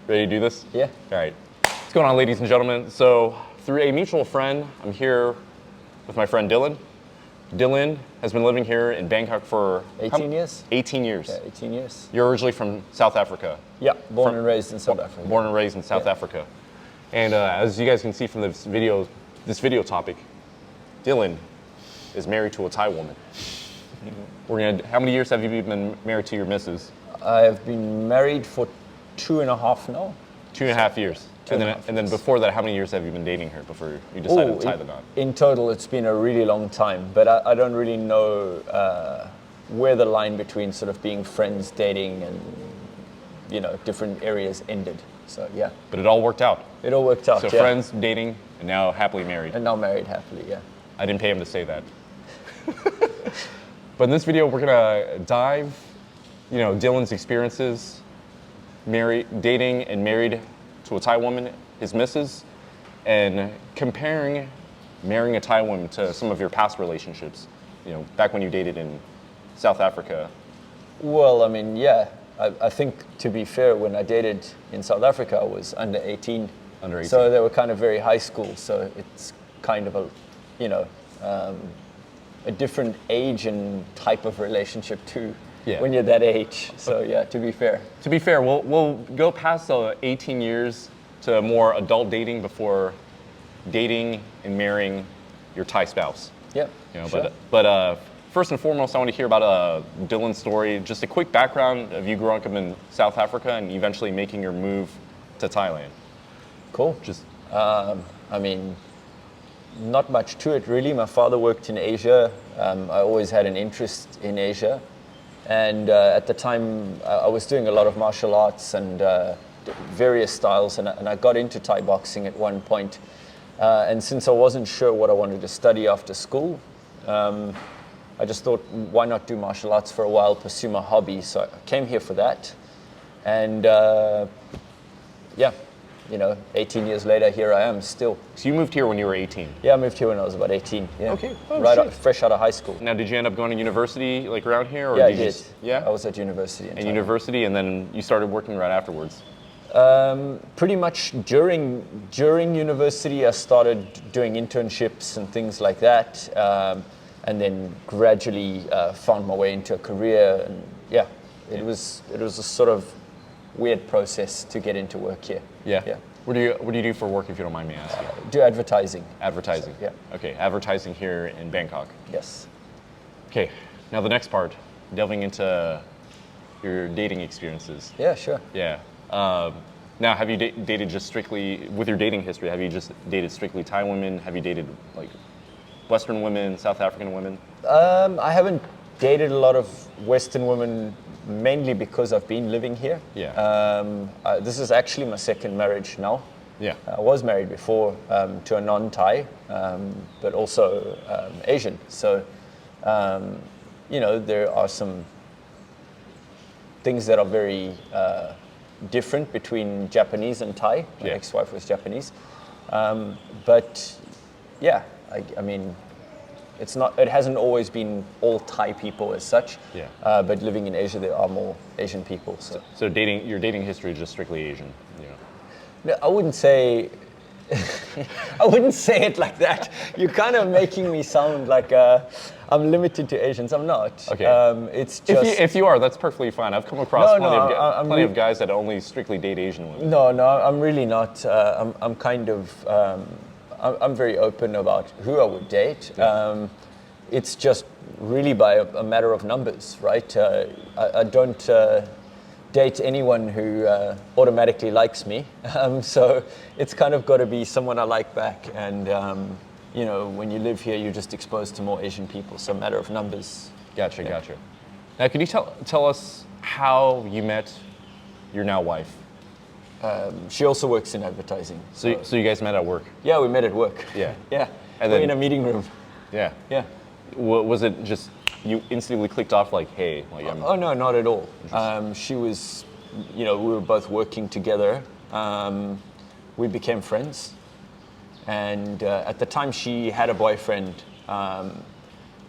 Ready to do this? Yeah. All right. What's going on, ladies and gentlemen? So, through a mutual friend, I'm here with my friend Dylan. Dylan has been living here in Bangkok for 18 years? 18 years. Yeah, 18 years. You're originally from South Africa. Yeah, born and raised in South Africa. Born and raised in South Africa. And as you guys can see from this video topic, Dylan is married to a Thai woman. How many years have you been married to your missus? I've been married for 2.5 now. 2.5 years. And then before that, how many years have you been dating her before you decided to tie the knot? In total, it's been a really long time, but I don't really know where the line between sort of being friends, dating, and different areas ended. So yeah. But it all worked out. It all worked out. So friends, dating, and now happily married. And now married happily, yeah. I didn't pay him to say that. But in this video, we're gonna dive, Dylan's experiences, dating and married to a Thai woman, his missus, and comparing marrying a Thai woman to some of your past relationships, back when you dated in South Africa. Well, I mean, yeah. I think, to be fair, when I dated in South Africa, I was under 18. Under 18. So they were kind of very high school. So it's kind of a different age and type of relationship too. Yeah. When you're that age. So yeah, to be fair. To be fair, we'll go past the 18 years to more adult dating before dating and marrying your Thai spouse. Yeah. Sure. But first and foremost, I want to hear about Dylan's story. Just a quick background of you growing up in South Africa and eventually making your move to Thailand. Cool. I mean, not much to it really. My father worked in Asia. I always had an interest in Asia. And at the time, I was doing a lot of martial arts and various styles. And I got into Thai boxing at one point. And since I wasn't sure what I wanted to study after school, I just thought, why not do martial arts for a while, pursue my hobby? So I came here for that. And 18 years later, here I am still. So you moved here when you were 18? Yeah, I moved here when I was about 18. Yeah. Okay. Fresh out of high school. Now, did you end up going to university like around here? Or Yeah, did I did. Yeah? I was at university. And university, and then you started working right afterwards? Pretty much during university, I started doing internships and things like that. And then gradually found my way into a career. And yeah, it was a sort of weird process to get into work here. Yeah. What do you do for work, if you don't mind me asking? Do advertising. Advertising. So, yeah. Okay, advertising here in Bangkok. Yes. Okay, now the next part, delving into your dating experiences. Yeah, sure. Yeah. Now, have you dated just strictly, with your dating history, have you just dated strictly Thai women? Have you dated like Western women, South African women? I haven't dated a lot of Western women, mainly because I've been living here. Yeah. This is actually my second marriage now. Yeah. I was married before to a non-Thai, but also Asian. So, there are some things that are very different between Japanese and Thai. My ex-wife was Japanese. But yeah, I mean, it hasn't always been all Thai people as such. Yeah. But living in Asia, there are more Asian people. So your dating history is just strictly Asian. No, I wouldn't say it like that. You're kind of making me sound like I'm limited to Asians. I'm not. Okay. It's just if you are, that's perfectly fine. I've come across plenty of guys that only strictly date Asian women. No, I'm really not. I'm kind of. I'm very open about who I would date. Yeah. It's just really by a matter of numbers, right? I don't date anyone who automatically likes me. So it's kind of got to be someone I like back. And, when you live here, you're just exposed to more Asian people. So a matter of numbers. Gotcha. Now, can you tell us how you met your now wife? She also works in advertising. So you guys met at work? Yeah, we met at work. Yeah. Yeah. And we're in a meeting room. Yeah. Yeah. Was it just you instantly clicked off like, hey? Like, oh no, not at all. She was, we were both working together. We became friends, and at the time she had a boyfriend,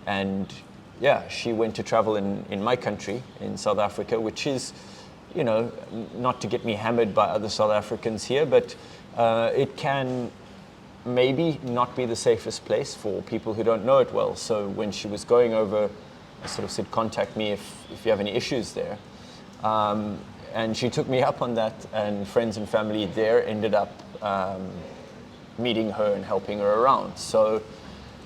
and yeah, she went to travel in my country, in South Africa, which is, not to get me hammered by other South Africans here, but it can maybe not be the safest place for people who don't know it well. So when she was going over, I sort of said, contact me if you have any issues there. And she took me up on that, and friends and family there ended up meeting her and helping her around. So,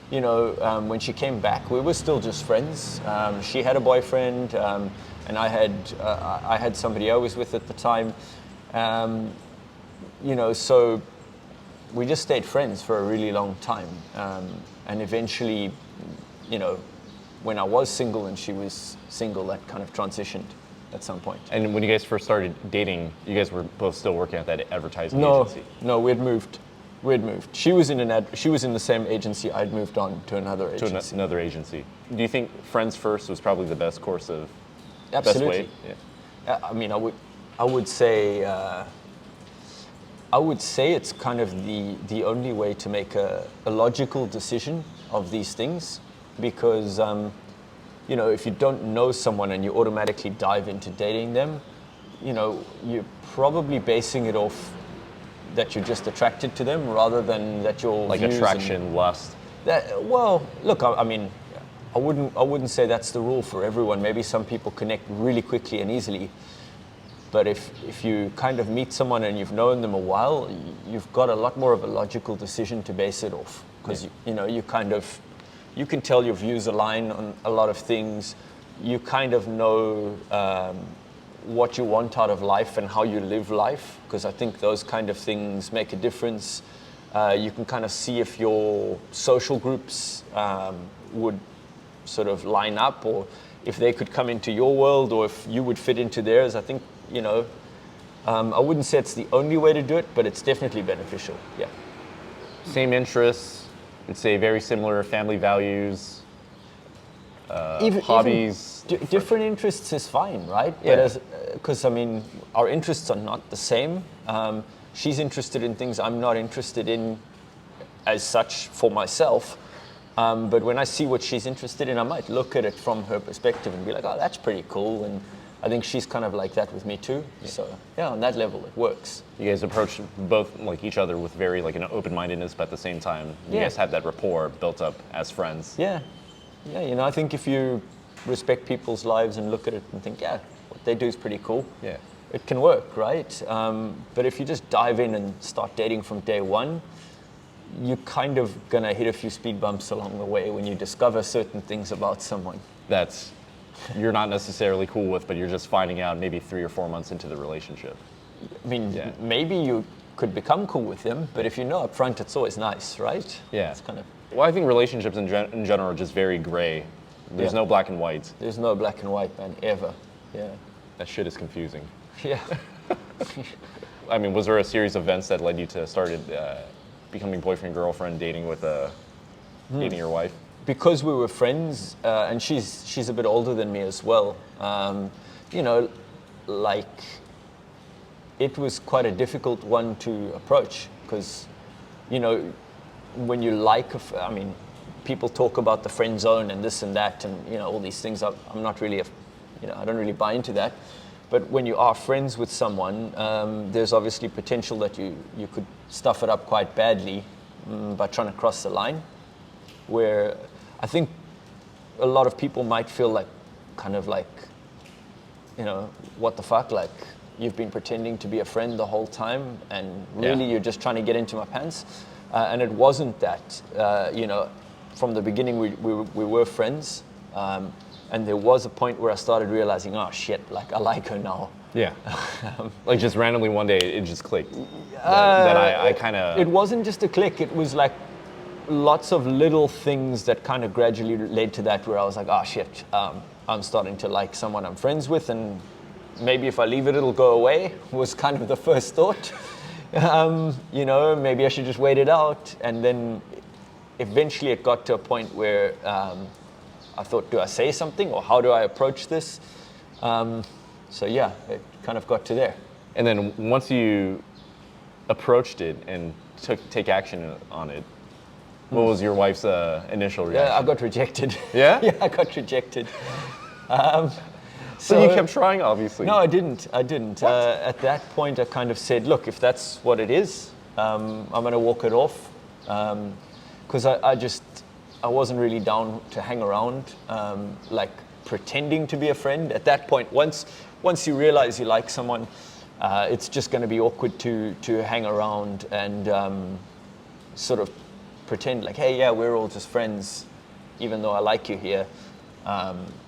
when she came back, we were still just friends. She had a boyfriend, and I had somebody I was with at the time. So we just stayed friends for a really long time. And eventually, when I was single and she was single, that kind of transitioned at some point. And when you guys first started dating, you guys were both still working at that advertising agency? No, we had moved. She was in the same agency. I'd moved on to another agency. To another agency. Do you think friends first was probably the best course of Absolutely. best way? Yeah. I mean, I would say it's kind of the only way to make a logical decision of these things, because if you don't know someone and you automatically dive into dating them, you're probably basing it off that you're just attracted to them rather than that you're like attraction, lust. Look, I mean, I wouldn't say that's the rule for everyone. Maybe some people connect really quickly and easily. But if you kind of meet someone and you've known them a while, you've got a lot more of a logical decision to base it off, because you can tell your views align on a lot of things. You kind of know what you want out of life and how you live life, because I think those kind of things make a difference. You can kind of see if your social groups would sort of line up, or if they could come into your world, or if you would fit into theirs. I think, I wouldn't say it's the only way to do it, but it's definitely beneficial. Yeah. Same interests, I'd say very similar family values, hobbies. Different interests is fine, right? Yeah. Because our interests are not the same. She's interested in things I'm not interested in as such for myself. But when I see what she's interested in, I might look at it from her perspective and be like, oh, that's pretty cool. And I think she's kind of like that with me too. Yeah. So yeah, on that level, it works. You guys approach both like each other with very like an open-mindedness, but at the same time, you guys have that rapport built up as friends. Yeah. Yeah, I think if you respect people's lives and look at it and think, yeah, what they do is pretty cool. Yeah. It can work, right? But if you just dive in and start dating from day one, you're kind of gonna hit a few speed bumps along the way when you discover certain things about someone. That's you're not necessarily cool with, but you're just finding out maybe 3 or 4 months into the relationship. I mean, maybe you could become cool with them, but if you know up front, it's always nice, right? Yeah. It's kind of. Well, I think relationships in general are just very gray. There's no black and white. There's no black and white, man, ever. Yeah. That shit is confusing. Yeah. I mean, was there a series of events that led you to started becoming boyfriend, girlfriend, dating your wife? Because we were friends, and she's a bit older than me as well. It was quite a difficult one to approach, because, when you people talk about the friend zone and this and that, and all these things. I'm not really I don't really buy into that. But when you are friends with someone, there's obviously potential that you could stuff it up quite badly by trying to cross the line, where I think a lot of people might feel like, what the fuck, like you've been pretending to be a friend the whole time, and really you're just trying to get into my pants. And it wasn't that. From the beginning we were friends, and there was a point where I started realizing, oh shit, like I like her now. Yeah. Like just randomly one day it just clicked. That I kind of. It wasn't just a click. It was like lots of little things that kind of gradually led to that, where I was like, oh shit, I'm starting to like someone I'm friends with, and maybe if I leave it, it'll go away, was kind of the first thought. Maybe I should just wait it out. And then eventually it got to a point where I thought, do I say something, or how do I approach this? So yeah, it kind of got to there. And then once you approached it and take action on it, what was your wife's initial reaction? Yeah, I got rejected. Yeah? Yeah, I got rejected. So you kept trying, obviously. No, I didn't. At that point, I kind of said, look, if that's what it is, I'm going to walk it off. Because I wasn't really down to hang around, like pretending to be a friend. At that point, once you realize you like someone, it's just going to be awkward to hang around and sort of pretend like, hey, yeah, we're all just friends, even though I like you here.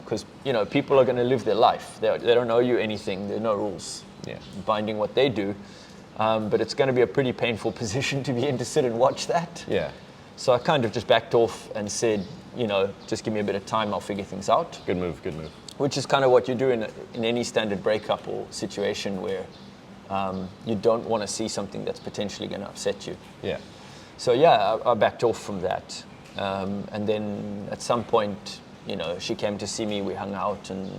Because people are going to live their life. They don't owe you anything. There are no rules binding what they do. But it's going to be a pretty painful position to be in to sit and watch that. Yeah. So I kind of just backed off and said, just give me a bit of time. I'll figure things out. Good move. Which is kind of what you do in any standard breakup or situation where you don't want to see something that's potentially going to upset you. Yeah. So yeah, I backed off from that. And then at some point, she came to see me, we hung out, and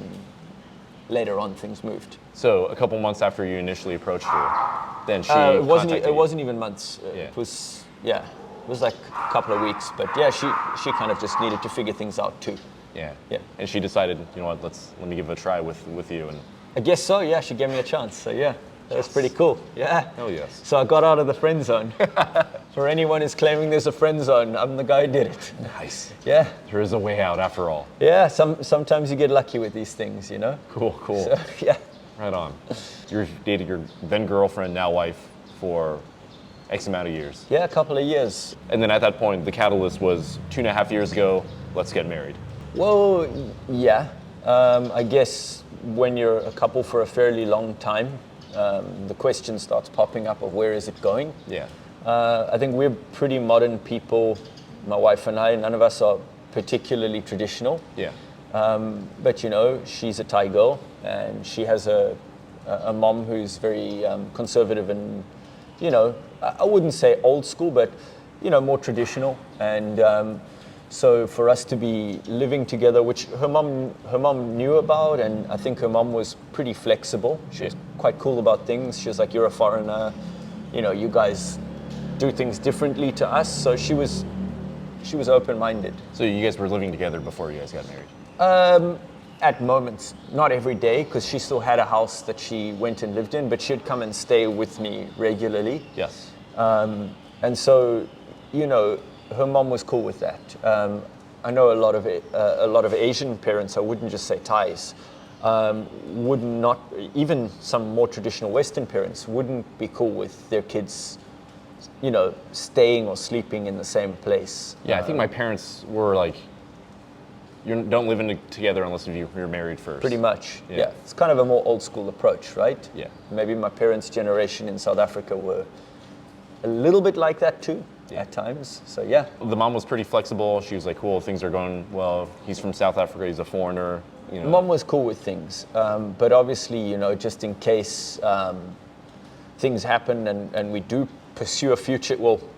later on things moved. So a couple months after you initially approached her, then she contacted you. It wasn't even months. It was like a couple of weeks. But yeah, she kind of just needed to figure things out too. Yeah. Yeah. And she decided, you know what, let me give it a try with you. And I guess so, yeah, she gave me a chance. So yeah, that was pretty cool. Yeah. Hell yes. So I got out of the friend zone. For anyone who's claiming there's a friend zone, I'm the guy who did it. Nice. Yeah. There is a way out after all. Yeah, sometimes you get lucky with these things, Cool. So, yeah. Right on. You dated your then girlfriend, now wife, for X amount of years. Yeah, a couple of years. And then at that point, the catalyst was 2.5 years ago, let's get married. Well, yeah. I guess when you're a couple for a fairly long time, the question starts popping up of where is it going? Yeah. I think we're pretty modern people, my wife and I. None of us are particularly traditional. Yeah. But she's a Thai girl, and she has a mom who's very conservative and, I wouldn't say old school, but, more traditional. And so for us to be living together, which her mom knew about, and I think her mom was pretty flexible. She was quite cool about things. She was like, you're a foreigner, you guys do things differently to us. So she was open-minded. So you guys were living together before you guys got married? At moments, not every day, because she still had a house that she went and lived in, but she'd come and stay with me regularly. Yes. And so, her mom was cool with that. I know a lot of Asian parents, I wouldn't just say Thais, would not, even some more traditional Western parents wouldn't be cool with their kids, staying or sleeping in the same place. Yeah, I think my parents were like, you don't live together unless you're married first. Pretty much, yeah. It's kind of a more old school approach, right? Yeah. Maybe my parents' generation in South Africa were a little bit like that too, at times. So yeah. The mom was pretty flexible. She was like, cool, things are going well. He's from South Africa, he's a foreigner. Mom was cool with things. But obviously, just in case things happen and we do pursue a future,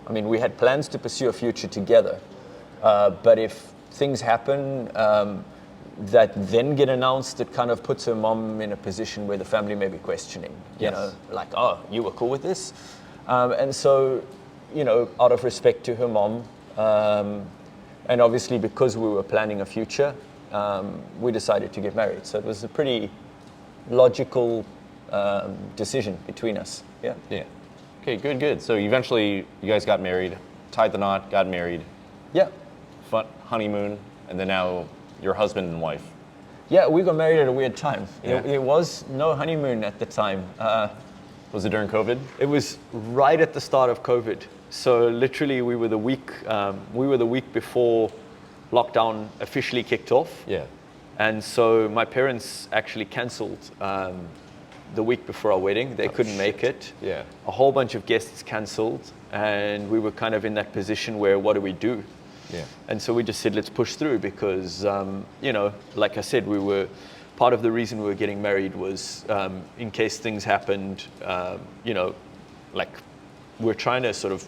we had plans to pursue a future together. But if things happen that then get announced, it kind of puts her mom in a position where the family may be questioning, like, oh, you were cool with this? And so, out of respect to her mom, and obviously because we were planning a future, we decided to get married. So it was a pretty logical decision between us. Yeah. Yeah. Okay, good. So eventually you guys got married, tied the knot, got married. Yeah. Fun honeymoon, and then now you're husband and wife. Yeah, we got married at a weird time. Yeah. It was no honeymoon at the time. Was it during COVID? It was right at the start of COVID. So literally, we were the week before lockdown officially kicked off. Yeah. And so my parents actually cancelled the week before our wedding. They couldn't make it. Yeah. A whole bunch of guests cancelled, and we were kind of in that position where, what do we do? Yeah. And so we just said, let's push through because, like I said, part of the reason we were getting married was in case things happened, like we're trying to sort of,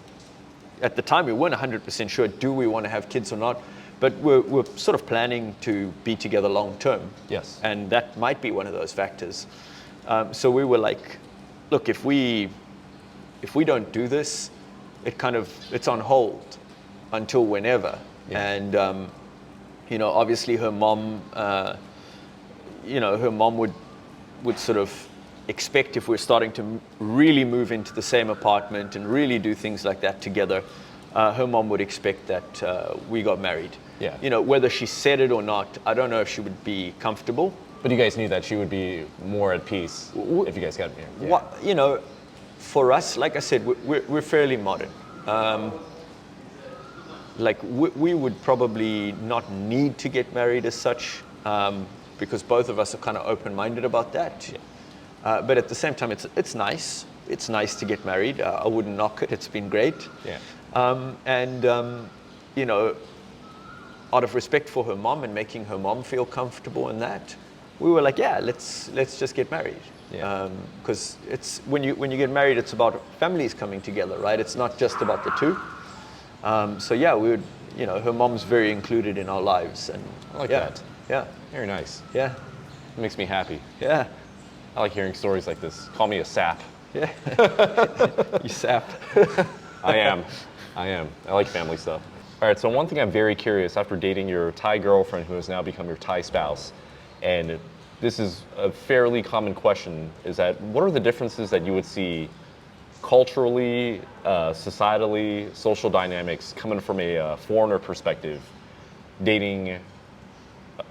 at the time we weren't 100% sure, do we want to have kids or not? But we're sort of planning to be together long term. Yes. And that might be one of those factors. So we were like, look, if we don't do this, it's on hold until whenever. Yeah. And, obviously her mom, her mom would sort of expect, if we're starting to really move into the same apartment and really do things like that together, her mom would expect that we got married. Yeah. Whether she said it or not, I don't know if she would be comfortable. But you guys knew that she would be more at peace if you guys got married. Yeah. For us, like I said, we're fairly modern. We would probably not need to get married as such, because both of us are kind of open-minded about that. Yeah. But at the same time, it's nice. It's nice to get married. I wouldn't knock it. It's been great. Yeah. Out of respect for her mom and making her mom feel comfortable in that, we were like, yeah, let's just get married. Yeah. Because it's when you get married, it's about families coming together, right? It's not just about the two. So yeah, we would. Her mom's very included in our lives, and I like that. Yeah. Very nice. Yeah. It makes me happy. Yeah. I like hearing stories like this. Call me a sap. Yeah. You sap. I am. I like family stuff. All right, so one thing I'm very curious, after dating your Thai girlfriend who has now become your Thai spouse, and this is a fairly common question, is that what are the differences that you would see culturally, societally, social dynamics coming from a foreigner perspective, dating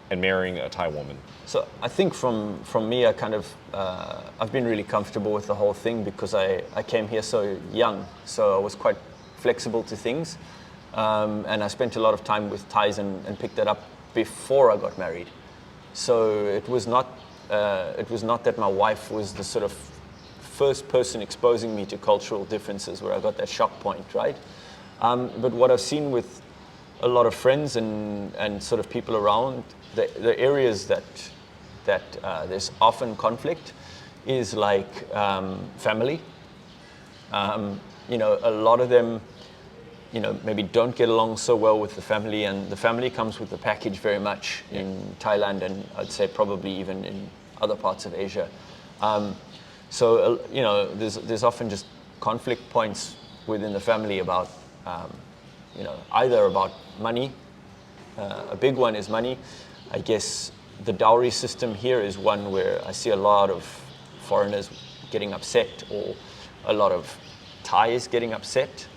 and marrying a Thai woman? So I think from me, I've been really comfortable with the whole thing because I came here so young, so I was quite flexible to things, and I spent a lot of time with Thais and picked that up before I got married. So it was not that my wife was the sort of first person exposing me to cultural differences where I got that shock point, right? But what I've seen with a lot of friends and sort of people around, the areas that there's often conflict is like family. A lot of them, maybe don't get along so well with the family, and the family comes with the package very much in Thailand, and I'd say probably even in other parts of Asia. So there's often just conflict points within the family about, either about money. A big one is money. I guess the dowry system here is one where I see a lot of foreigners getting upset, or a lot of Thais getting upset,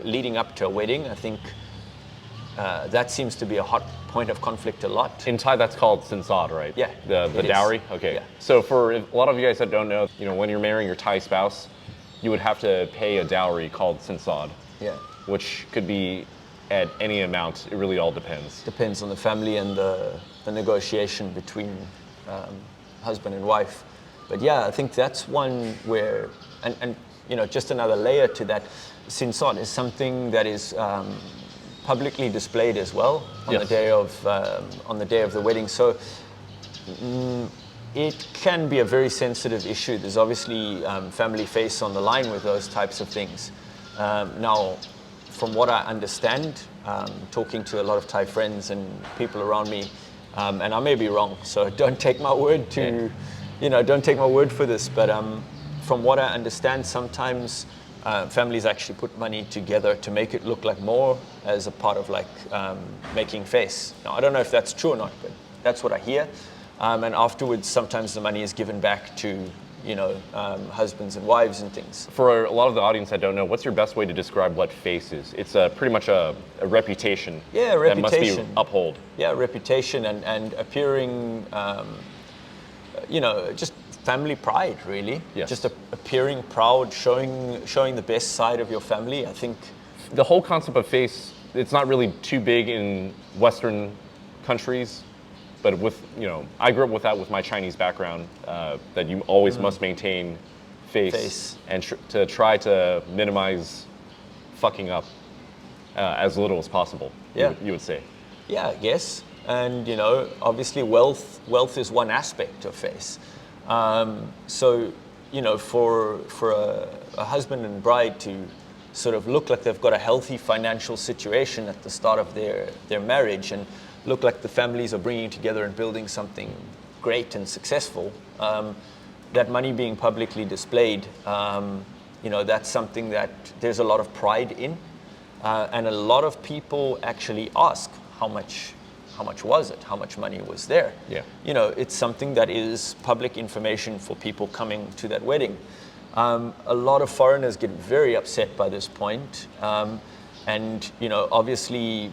leading up to a wedding. I think that seems to be a hot point of conflict a lot. In Thai, that's called sinsad, right? Yeah. The dowry? Okay. Yeah. So for a lot of you guys that don't know, when you're marrying your Thai spouse, you would have to pay a dowry called sinsad. Yeah. Which could be at any amount. It really all depends. Depends on the family and the negotiation between husband and wife. But yeah, I think that's one where, and just another layer to that, sinsad is something that is publicly displayed as well on Yes. the day of the wedding. So it can be a very sensitive issue. There's obviously family face on the line with those types of things. Now, from what I understand, talking to a lot of Thai friends and people around me, and I may be wrong, so don't take my word don't take my word for this, but from what I understand, sometimes families actually put money together to make it look like more as a part of making face. Now, I don't know if that's true or not, but that's what I hear. And afterwards, sometimes the money is given back to husbands and wives and things. For a lot of the audience that don't know, what's your best way to describe what face is? It's pretty much a reputation. Yeah, a reputation. That must be upheld. Yeah, reputation and appearing, just family pride, really. Yes. Just appearing proud, showing the best side of your family. I think The whole concept of face, it's not really too big in Western countries, but I grew up with that with my Chinese background, that you always must maintain face. And to try to minimize fucking up as little as possible, Yeah. you would say. Yeah, I guess. And obviously wealth is one aspect of face. So for a husband and bride to sort of look like they've got a healthy financial situation at the start of their marriage, and look like the families are bringing together and building something great and successful, that money being publicly displayed, that's something that there's a lot of pride in, and a lot of people actually ask how how much was it? How much money was there? Yeah. You know, it's something that is public information for people coming to that wedding. A lot of foreigners get very upset by this point. And, you know, obviously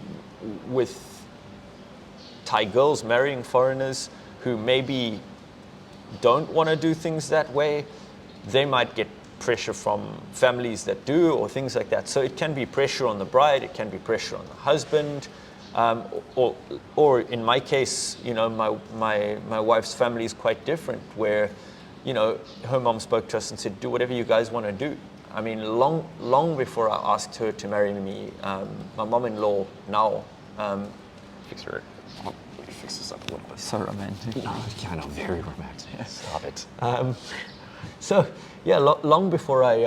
with Thai girls marrying foreigners who maybe don't want to do things that way, they might get pressure from families that do or things like that. So it can be pressure on the bride, it can be pressure on the husband, or in my case, you know, my wife's family is quite different, where, you know, her mom spoke to us and said, do whatever you guys want to do. I mean, long before I asked her to marry me, my mom-in-law now... Fix this up a little bit. So romantic. No, yeah, I know, very romantic. Yeah. Stop it. So yeah, long before I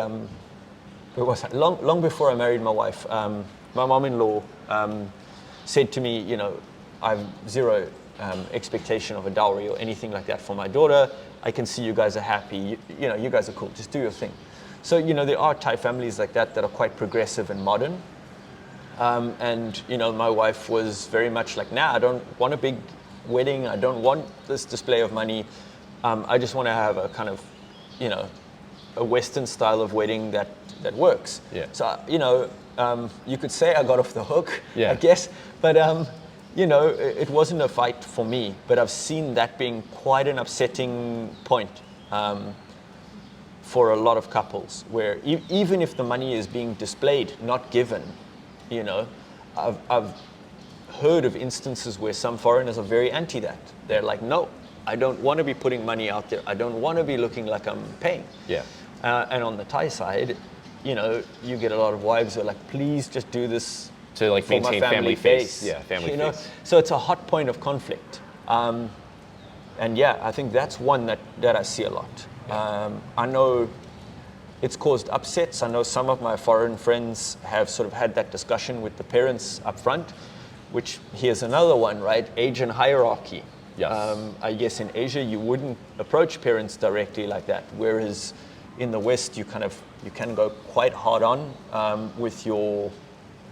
long before I married my wife, my mom-in-law said to me, you know, I have zero expectation of a dowry or anything like that for my daughter. I can see you guys are happy. You know, you guys are cool. Just do your thing. So, you know, there are Thai families like that are quite progressive and modern. And, you know, my wife was very much like, nah, I don't want a big wedding. I don't want this display of money. I just want to have a kind of, you know, a Western style of wedding that works. Yeah. So, you know, you could say I got off the hook, yeah. I guess. But, you know, it wasn't a fight for me. But I've seen that being quite an upsetting point for a lot of couples, where even if the money is being displayed, not given, you know, I've heard of instances where some foreigners are very anti that. They're like, no, I don't want to be putting money out there. I don't want to be looking like I'm paying. Yeah. And on the Thai side, you know, you get a lot of wives who are like, please just do this to like for maintain my family face. Yeah, family you know? face. So it's a hot point of conflict. And yeah, I think that's one that I see a lot. I know it's caused upsets. I know some of my foreign friends have sort of had that discussion with the parents up front, which here's another one, right? Age and hierarchy. Yes. I guess in Asia you wouldn't approach parents directly like that, whereas in the West you can go quite hard on with your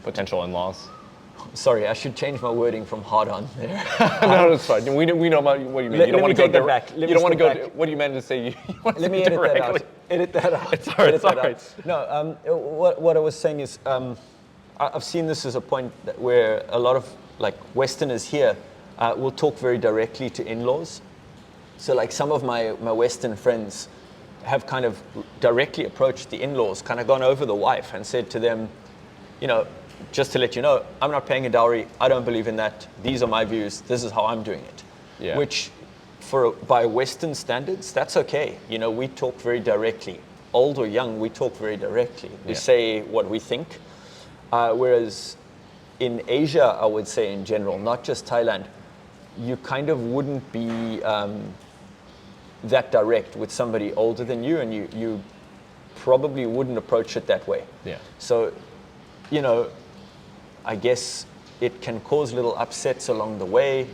potential in-laws. Sorry, I should change my wording from hard on there. No, that's fine. We know what you mean. You don't want to go back. You don't want to go. What do you meant to say? Let me edit that out. Edit that out. It's all right. It's all right. No, what I was saying is, I've seen this as a point where a lot of like Westerners here will talk very directly to in-laws. So like some of my Western friends have kind of directly approached the in-laws, kind of gone over the wife and said to them, you know, just to let you know, I'm not paying a dowry. I don't believe in that. These are my views. This is how I'm doing it. Yeah. Which, by Western standards, that's okay. You know, we talk very directly. Old or young, we talk very directly. We say what we think. Whereas in Asia, I would say in general, not just Thailand, you kind of wouldn't be that direct with somebody older than you, and you probably wouldn't approach it that way. Yeah. So, you know, I guess it can cause little upsets along the way.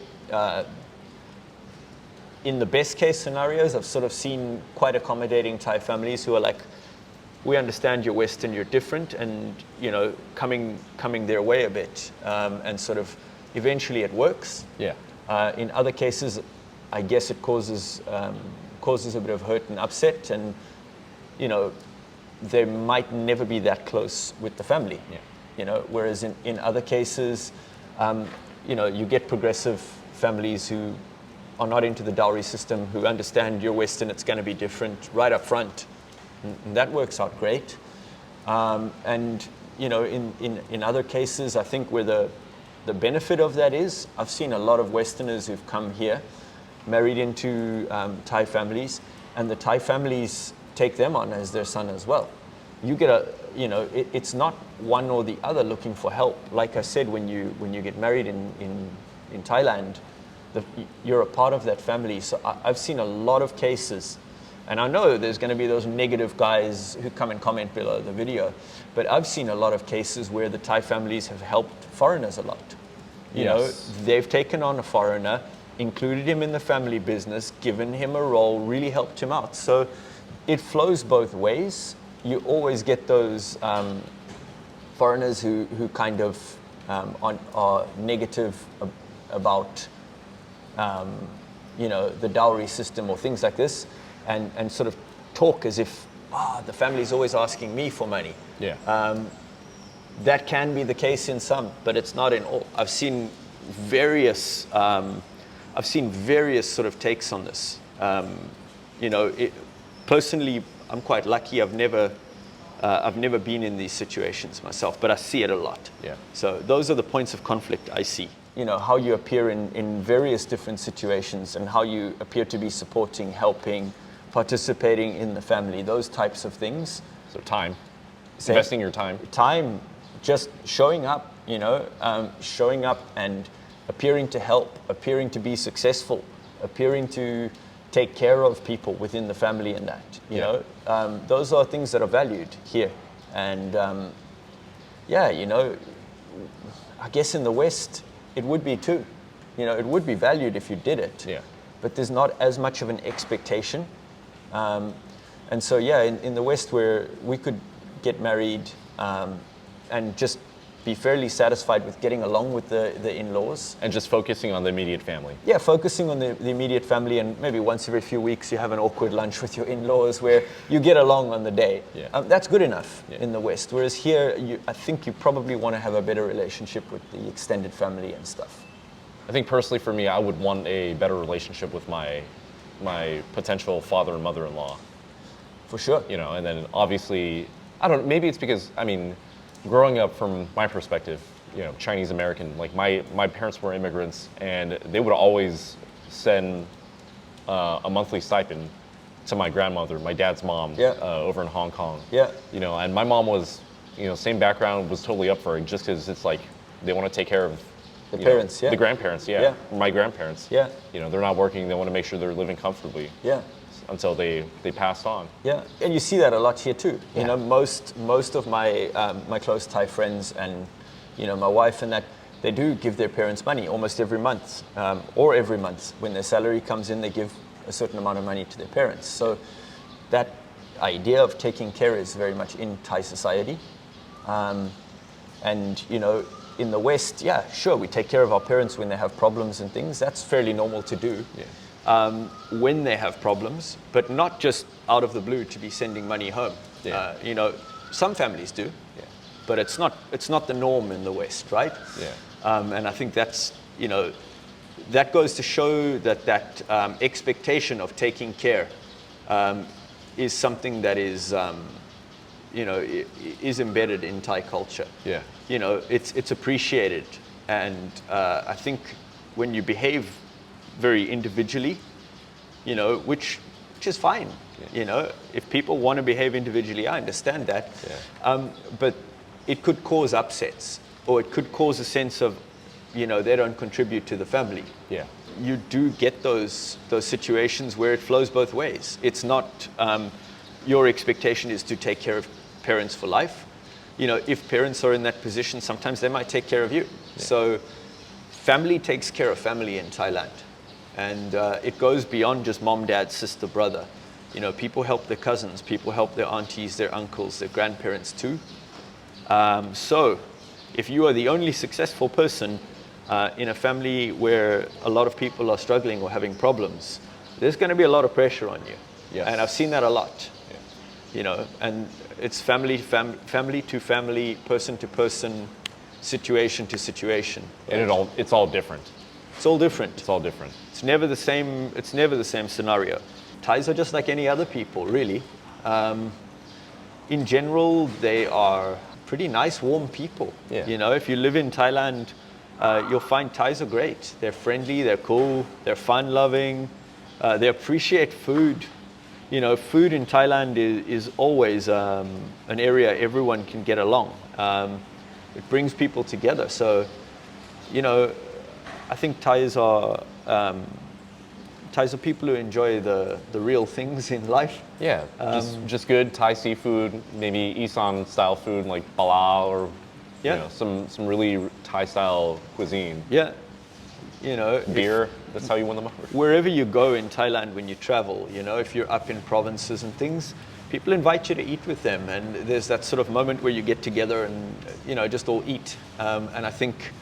In the best case scenarios, I've sort of seen quite accommodating Thai families who are like, we understand you're Western, you're different, and, you know, coming their way a bit, and sort of eventually it works. Yeah. In other cases, I guess it causes a bit of hurt and upset, and, you know, they might never be that close with the family. Yeah. You know, whereas in other cases, you know, you get progressive families who are not into the dowry system, who understand you're Western, it's going to be different right up front, and that works out great. And you know, in other cases, I think where the benefit of that is, I've seen a lot of Westerners who've come here, married into Thai families, and the Thai families take them on as their son as well. You get it's not one or the other looking for help. Like I said, when you get married in Thailand, you're a part of that family. So I've seen a lot of cases, and I know there's going to be those negative guys who come and comment below the video, but I've seen a lot of cases where the Thai families have helped foreigners a lot. You know, they've taken on a foreigner, included him in the family business, given him a role, really helped him out. So it flows both ways. You always get those foreigners who kind of are negative about, the dowry system or things like this, and sort of talk as if, the family's always asking me for money. Yeah. That can be the case in some, but it's not in all. I've seen various sort of takes on this. Personally, I'm quite lucky. I've never been in these situations myself, but I see it a lot. Yeah. So those are the points of conflict I see. How you appear in various different situations, and how you appear to be supporting, helping, participating in the family. Those types of things. So time, investing your time. Time, just showing up. Showing up and appearing to help, appearing to be successful, appearing to take care of people within the family, and that, those are things that are valued here. And I guess in the West, it would be too. It would be valued if you did it. Yeah. But there's not as much of an expectation. And so, in the West, where we could get married and just be fairly satisfied with getting along with the in-laws. And just focusing on the immediate family. Yeah, focusing on the immediate family, and maybe once every few weeks you have an awkward lunch with your in-laws where you get along on the day. Yeah. That's good enough in the West. Whereas here, I think you probably want to have a better relationship with the extended family and stuff. I think personally for me, I would want a better relationship with my potential father and mother-in-law. For sure. And then obviously, I don't know, maybe it's because, growing up from my perspective, Chinese American, like my parents were immigrants, and they would always send a monthly stipend to my grandmother, my dad's mom, over in Hong Kong. Yeah. And my mom was, same background, was totally up for it, just because it's like they want to take care of the parents, the grandparents, my grandparents. Yeah. They're not working, they want to make sure they're living comfortably. Yeah. Until they passed on. Yeah, and you see that a lot here too. Most of my my close Thai friends and my wife and that, they do give their parents money almost every month, or every month when their salary comes in, they give a certain amount of money to their parents. So that idea of taking care is very much in Thai society, and in the West, sure, we take care of our parents when they have problems and things. That's fairly normal to do. Yeah. When they have problems, but not just out of the blue to be sending money home. Yeah. Some families do, but it's not the norm in the West, right? Yeah. And I think that's, that goes to show that expectation of taking care is something that is, is embedded in Thai culture. Yeah. It's appreciated, and I think when you behave very individually, which is fine. Yeah. If people want to behave individually, I understand that. Yeah. But it could cause upsets, or it could cause a sense of, they don't contribute to the family. Yeah. You do get those situations where it flows both ways. It's not your expectation is to take care of parents for life. If parents are in that position, sometimes they might take care of you. Yeah. So family takes care of family in Thailand. And it goes beyond just mom, dad, sister, brother. People help their cousins, people help their aunties, their uncles, their grandparents too. So if you are the only successful person in a family where a lot of people are struggling or having problems, there's going to be a lot of pressure on you. Yes. And I've seen that a lot. Yeah. And it's family to family, person to person, situation to situation. And it's all different. It's all different. It's all different. It's never the same scenario. Thais are just like any other people, really. In general, they are pretty nice, warm people. Yeah. If you live in Thailand, you'll find Thais are great. They're friendly, they're cool, they're fun-loving, they appreciate food. Food in Thailand is always an area everyone can get along. It brings people together. So, I think Thais are people who enjoy the real things in life. Yeah, just good Thai seafood, maybe Isan style food like pala or some really Thai style cuisine. Yeah, beer. That's how you win them over. Wherever you go in Thailand when you travel, if you're up in provinces and things, people invite you to eat with them, and there's that sort of moment where you get together and just all eat. And I think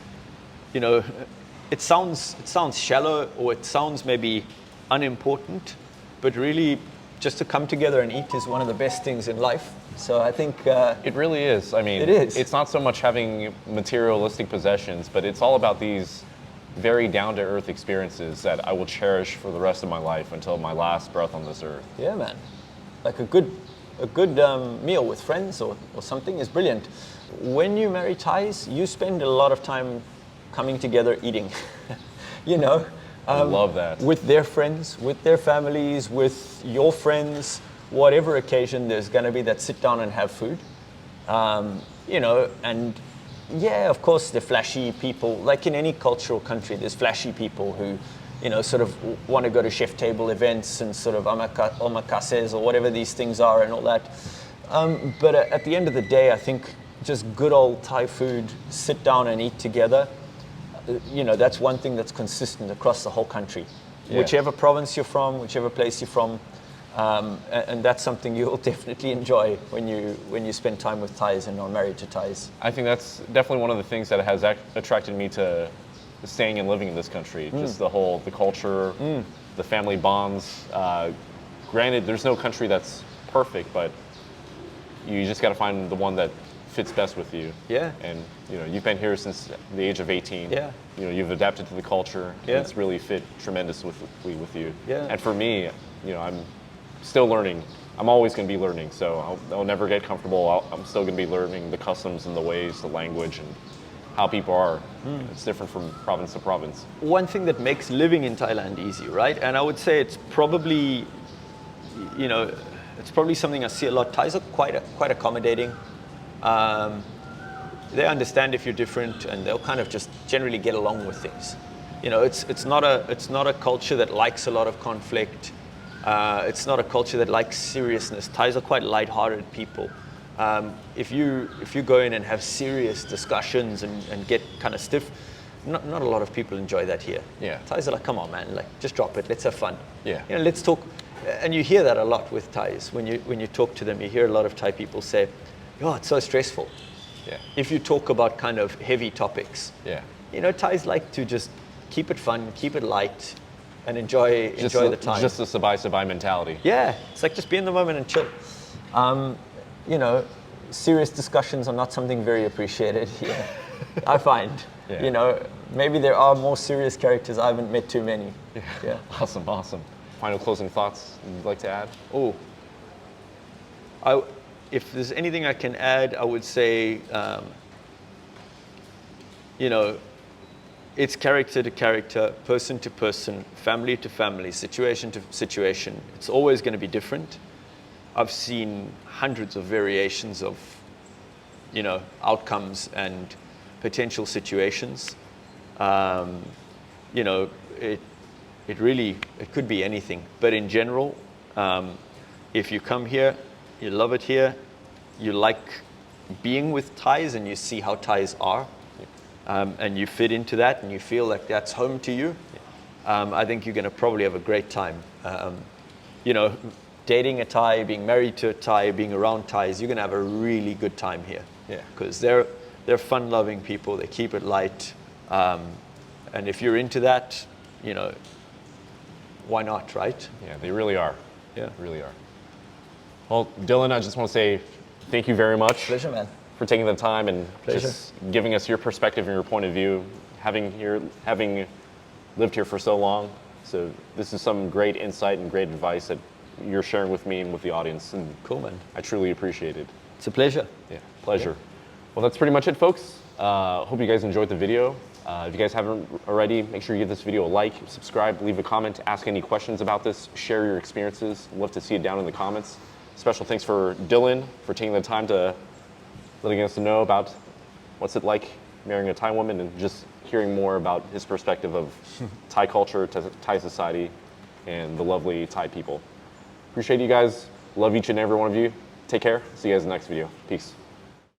it sounds shallow, or it sounds maybe unimportant, but really just to come together and eat is one of the best things in life. So I think it really is. I mean, it is. It's not so much having materialistic possessions, but it's all about these very down-to-earth experiences that I will cherish for the rest of my life until my last breath on this earth. Yeah, man. Like a good meal with friends or something is brilliant. When you marry Thais, you spend a lot of time coming together eating. You know, I love that. With their friends, with their families, with your friends, whatever occasion, there's going to be that sit down and have food. You know, and yeah, of course, the flashy people, like in any cultural country, there's flashy people who, you know, sort of want to go to chef table events and sort of omakases or whatever these things are and all that. But at the end of the day, I think just good old Thai food, sit down and eat together, you know, that's one thing that's consistent across the whole country. Yeah. Whichever province you're from, whichever place you're from, and that's something you'll definitely enjoy when you spend time with Thais and are married to Thais. I think that's definitely one of the things that has attracted me to staying and living in this country. Just the culture, the family bonds. Granted, there's no country that's perfect, but you just got to find the one that fits best with you. Yeah. And you know, you've been here since the age of 18. Yeah. You know, you've adapted to the culture. Yeah. It's really fit tremendously with you. Yeah. And for me, you know, I'm still learning. I'm always going to be learning, so I'll never get comfortable. I'm still going to be learning the customs and the ways, the language, and how people are. It's different from province to province. One thing that makes living in Thailand easy, right? And I would say it's probably, you know, it's probably something I see a lot. Thais are quite accommodating. They understand if you're different, and they'll kind of just generally get along with things. You know, it's not a culture that likes a lot of conflict. It's not a culture that likes seriousness. Thais are quite light-hearted people. If you go in and have serious discussions and get kind of stiff, not a lot of people enjoy that here. Yeah. Thais are like, come on, man, like just drop it. Let's have fun. Yeah. You know, let's talk. And you hear that a lot with Thais. When you talk to them, you hear a lot of Thai people say, "Oh, it's so stressful." Yeah. If you talk about kind of heavy topics. Yeah. You know, Thais like to just keep it fun, keep it light, and enjoy the time. Just the sabai mentality. Yeah, it's like just be in the moment and chill. You know, serious discussions are not something very appreciated here. I find. Yeah. You know, maybe there are more serious characters. I haven't met too many. Yeah. Awesome. Final closing thoughts you'd like to add? If there's anything I can add, I would say, you know, it's character to character, person to person, family to family, situation to situation. It's always going to be different. I've seen hundreds of variations of, you know, outcomes and potential situations. You know, it could be anything. But in general, if you come here, you love it here, you like being with Thais and you see how Thais are, and you fit into that and you feel like that's home to you, I think you're going to probably have a great time. You know, dating a Thai, being married to a Thai, being around Thais, you're going to have a really good time here. Yeah. Because they're fun-loving people, they keep it light, and if you're into that, you know, why not, right? Yeah, they really are. Yeah. They really are. Well, Dylan, I just want to say thank you very much. Pleasure, man. For taking the time and Pleasure. just giving us your perspective and your point of view, having lived here for so long. So this is some great insight and great advice that you're sharing with me and with the audience. And Cool, man. I truly appreciate it. It's a pleasure. Yeah, pleasure. Well, that's pretty much it, folks. Hope you guys enjoyed the video. If you guys haven't already, make sure you give this video a like, subscribe, leave a comment, ask any questions about this, share your experiences. I'd love to see it down in the comments. Special thanks for Dylan for taking the time to letting us know about what's it like marrying a Thai woman and just hearing more about his perspective of Thai culture, Thai society, and the lovely Thai people. Appreciate you guys. Love each and every one of you. Take care. See you guys in the next video. Peace.